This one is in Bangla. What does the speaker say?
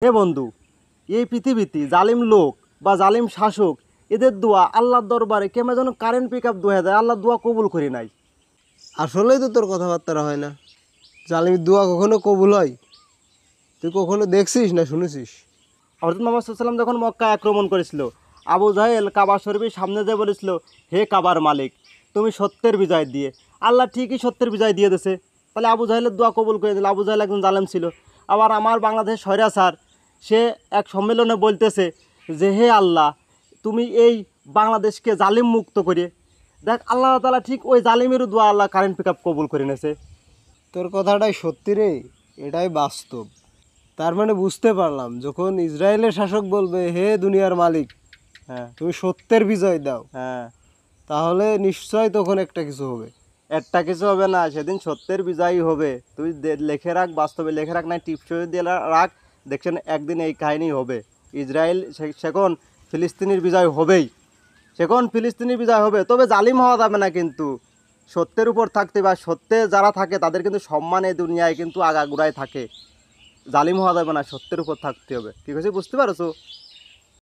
হে বন্ধু, এই পৃথিবীতে জালিম লোক বা জালিম শাসক এদের দোয়া আল্লাহর দরবারে কেমন যেন কারেন্ট পিক আপ দোয়া যায়, আল্লাহ দোয়া কবুল করি নাই। আসলেই তো তোর কথাবার্তা হয় না। জালিমের দোয়া কখনো কবুল হয়? তুই কখনো দেখছিস না শুনেছিস? হযরত মুহাম্মদ সাল্লাল্লাহু আলাইহি ওয়াসাল্লাম যখন মক্কা আক্রমণ করেছিল, আবু জাহেল কাবা শরীফের সামনে যে বলেছিল, হে কাবার মালিক, তুমি সত্যের বিজয় দিয়ে। আল্লাহ ঠিকই সত্যের বিজয় দিয়ে দিয়েছে। তাহলে আবু জাহেলের দোয়া কবুল করে দিল। আবু জাহেল একজন জালেম ছিল। আবার আমার বাংলাদেশ স্বৈরাচার, সে এক সম্মেলনে বলতেছে যে হে আল্লাহ, তুমি এই বাংলাদেশকে জালিম মুক্ত করে দেখ। আল্লাহ তাআলা ঠিক ওই জালিমেরও দোয়া আল্লাহ কারেন্ট পিক আপ কবুল করে নিয়েছে। তোর কথাটাই সত্যি রে, এটাই বাস্তব। তার মানে বুঝতে পারলাম, যখন ইসরায়েলের শাসক বলবে হে দুনিয়ার মালিক, হ্যাঁ, তুমি সত্যের বিজয় দাও, হ্যাঁ, তাহলে নিশ্চয় তখন একটা কিছু হবে। একটা কিছু হবে না, সেদিন সত্যের বিজয়ী হবে। তুই লেখে রাখ, বাস্তবে লেখে রাখ, নাই টিপসই দিয়ে রাখ। দেখছেন একদিন এই কাহিনী হবে। ইসরায়েল সেখন ফিলিস্তিনির বিজয় হবেই। সেখন ফিলিস্তিনির বিজয় হবে, তবে জালিম হওয়া যাবে না কিন্তু। সত্যের উপর থাকতে বা সত্যে যারা থাকে তাদের কিন্তু সম্মান এই দুনিয়ায় কিন্তু আগাগোড়ায় থাকে। জালিম হওয়া যাবে না, সত্যের উপর থাকতে হবে। কী কিছু বুঝতে পারছো?